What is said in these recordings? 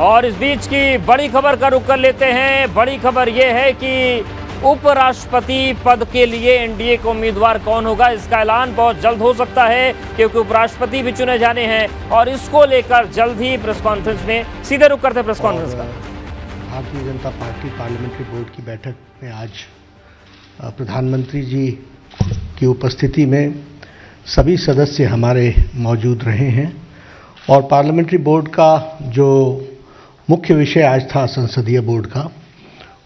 और इस बीच की बड़ी खबर का रुख कर लेते हैं। बड़ी खबर यह है कि उपराष्ट्रपति पद के लिए एनडीए का उम्मीदवार कौन होगा, इसका ऐलान बहुत जल्द हो सकता है, क्योंकि उपराष्ट्रपति भी चुने जाने हैं और इसको लेकर जल्द ही प्रेस कॉन्फ्रेंस में सीधे रुख करते प्रेस कॉन्फ्रेंस का। Bharatiya Janata party parliamentary board की बैठक में आज प्रधानमंत्री जी की उपस्थिति में सभी सदस्य हमारे मौजूद रहे हैं और पार्लियामेंट्री बोर्ड का जो मुख्य विषय आज था संसदीय बोर्ड का,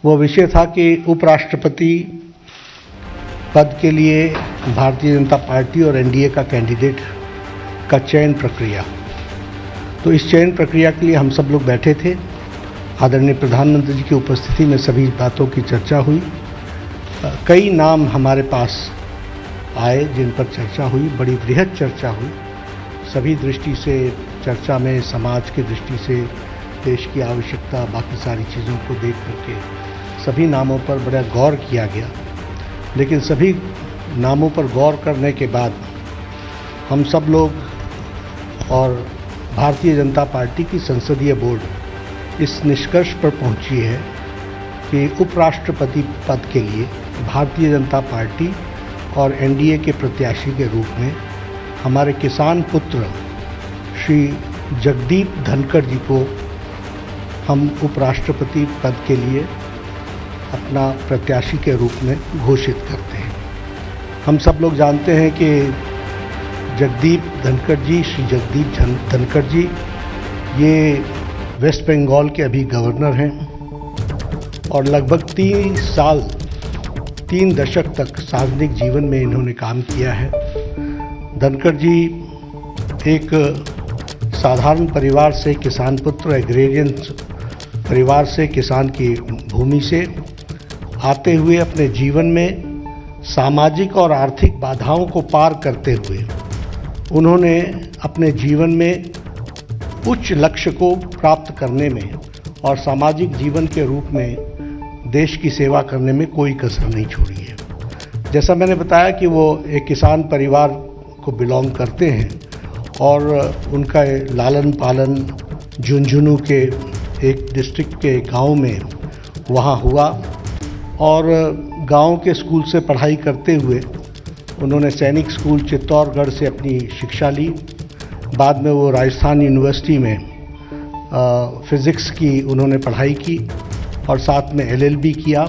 वो विषय था कि उपराष्ट्रपति पद के लिए भारतीय जनता पार्टी और एनडीए का कैंडिडेट का चयन प्रक्रिया। तो इस चयन प्रक्रिया के लिए हम सब लोग बैठे थे। आदरणीय प्रधानमंत्री जी की उपस्थिति में सभी बातों की चर्चा हुई। कई नाम हमारे पास आए जिन पर चर्चा हुई, बड़ी बृहद चर्चा हुई। सभी दृष्टि से चर्चा में समाज की दृष्टि से, देश की आवश्यकता, बाकी सारी चीज़ों को देख करके सभी नामों पर बड़ा गौर किया गया। लेकिन सभी नामों पर गौर करने के बाद हम सब लोग और भारतीय जनता पार्टी की संसदीय बोर्ड इस निष्कर्ष पर पहुंची है कि उपराष्ट्रपति पद के लिए भारतीय जनता पार्टी और एनडीए के प्रत्याशी के रूप में हमारे किसान पुत्र श्री जगदीप धनखड़ जी को हम उपराष्ट्रपति पद के लिए अपना प्रत्याशी के रूप में घोषित करते हैं। हम सब लोग जानते हैं कि जगदीप धनखड़ जी, श्री जगदीप धनखड़ जी, ये वेस्ट बंगाल के अभी गवर्नर हैं और लगभग 3 दशक तक सार्वजनिक जीवन में इन्होंने काम किया है। धनखड़ जी एक साधारण परिवार से, किसान पुत्र, एग्रेरियन परिवार से, किसान की भूमि से आते हुए अपने जीवन में सामाजिक और आर्थिक बाधाओं को पार करते हुए उन्होंने अपने जीवन में उच्च लक्ष्य को प्राप्त करने में और सामाजिक जीवन के रूप में देश की सेवा करने में कोई कसर नहीं छोड़ी है। जैसा मैंने बताया कि वो एक किसान परिवार को बिलोंग करते हैं और उनका लालन पालन झुंझुनू के एक डिस्ट्रिक्ट के गांव में वहाँ हुआ और गांव के स्कूल से पढ़ाई करते हुए उन्होंने सैनिक स्कूल चित्तौड़गढ़ से अपनी शिक्षा ली। बाद में वो राजस्थान यूनिवर्सिटी में फिज़िक्स की उन्होंने पढ़ाई की और साथ में एलएलबी किया।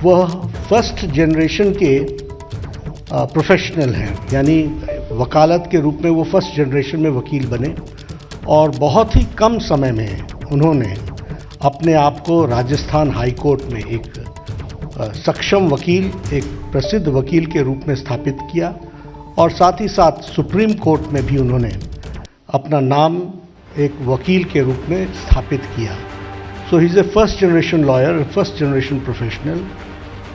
वह फर्स्ट जनरेशन के प्रोफेशनल हैं, यानी वकालत के रूप में वो फर्स्ट जनरेशन में वकील बने और बहुत ही कम समय में उन्होंने अपने आप को राजस्थान हाई कोर्ट में एक सक्षम वकील, एक प्रसिद्ध वकील के रूप में स्थापित किया और साथ ही साथ सुप्रीम कोर्ट में भी उन्होंने अपना नाम एक वकील के रूप में स्थापित किया। So he is a first generation lawyer, first generation professional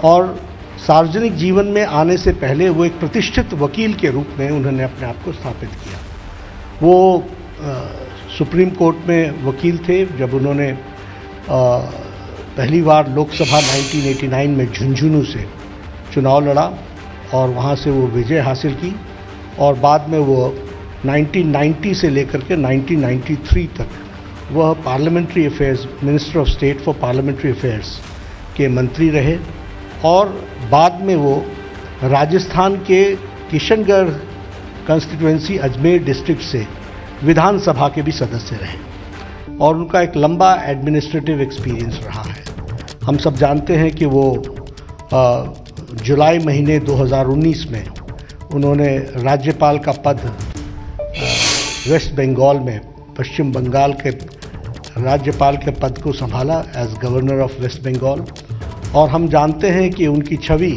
और सार्वजनिक जीवन में आने से पहले वो एक प्रतिष्ठित वकील के रूप में उन्होंने अपने आप को स्थापित किया। वो सुप्रीम कोर्ट में वकील थे जब उन्होंने पहली बार लोकसभा 1989 में झुंझुनू से चुनाव लड़ा और वहाँ से वो विजय हासिल की और बाद में वो 1990 से लेकर के 1993 तक वह parliamentary affairs, minister of state for parliamentary affairs के मंत्री रहे और बाद में वो राजस्थान के किशनगढ़ कंस्टिट्यूएंसी अजमेर डिस्ट्रिक्ट से विधानसभा के भी सदस्य रहे और उनका एक लंबा एडमिनिस्ट्रेटिव एक्सपीरियंस रहा है। हम सब जानते हैं कि वो जुलाई महीने 2019 में उन्होंने राज्यपाल का पद वेस्ट बंगाल में, पश्चिम बंगाल के राज्यपाल के पद को संभाला as governor of West Bengal और हम जानते हैं कि उनकी छवि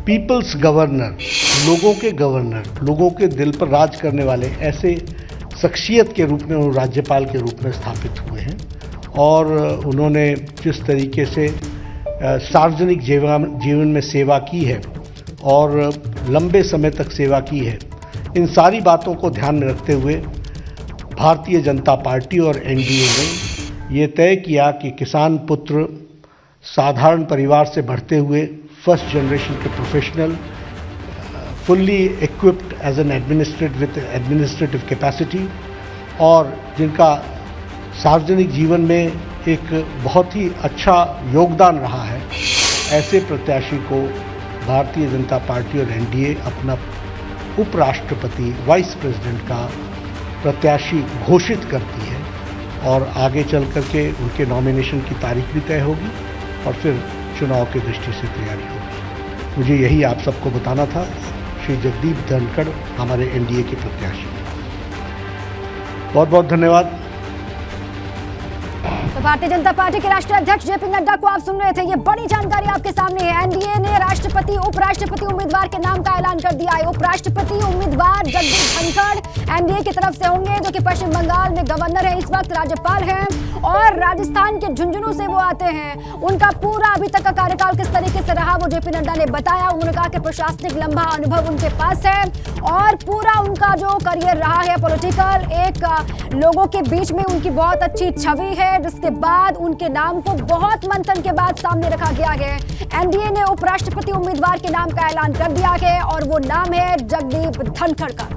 पीपल्स गवर्नर, लोगों के गवर्नर, लोगों के दिल पर राज करने वाले ऐसे शख्सियत के रूप में वो राज्यपाल के रूप में स्थापित हुए हैं और उन्होंने जिस तरीके से सार्वजनिक जीवन में सेवा की है और लंबे समय तक सेवा की है, इन सारी बातों को ध्यान में रखते हुए भारतीय जनता पार्टी और एनडीए ने ये तय किया कि किसान पुत्र, साधारण परिवार से बढ़ते हुए फर्स्ट जनरेशन के professional, fully equipped as an administrative capacity और जिनका सार्वजनिक जीवन में एक बहुत ही अच्छा योगदान रहा है, ऐसे प्रत्याशी को भारतीय जनता पार्टी और एनडीए अपना उपराष्ट्रपति वाइस प्रेसिडेंट का प्रत्याशी घोषित करती है और आगे चल करके उनके नॉमिनेशन की तारीख भी तय होगी और फिर चुनाव की दृष्टि से तैयारी होगी। मुझे यही आप सबको बताना था। श्री जगदीप धनखड़ हमारे एनडीए के प्रत्याशी। बहुत बहुत धन्यवाद। तो भारतीय जनता पार्टी के राष्ट्रीय अध्यक्ष जेपी नड्डा को आप सुन रहे थे। ये बड़ी जानकारी आपके सामने है। एनडीए ने राष्ट्रपति उपराष्ट्रपति उम्मीदवार के नाम का ऐलान कर दिया है। उपराष्ट्रपति उम्मीदवार जगदीप धनखड़ एनडीए की तरफ से होंगे, जो कि पश्चिम बंगाल में गवर्नर है, इस वक्त राज्यपाल हैं और राजस्थान के झुंझुनू से वो आते हैं। उनका पूरा अभी तक का कार्यकाल किस तरीके से रहा वो जेपी नड्डा ने बताया। उन्होंने कहा कि प्रशासनिक लंबा अनुभव उनके पास है और पूरा उनका जो करियर रहा है पॉलिटिकल, एक लोगों के बीच में उनकी बहुत अच्छी छवि है, जिसके बाद उनके नाम को बहुत मंथन के बाद सामने रखा गया है। एनडीए ने उपराष्ट्रपति उम्मीदवार के नाम का ऐलान कर दिया है और वो नाम है जगदीप धनखड़ का।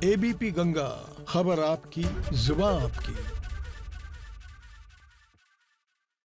एबीपी गंगा, खबर आपकी, जुबान आपकी।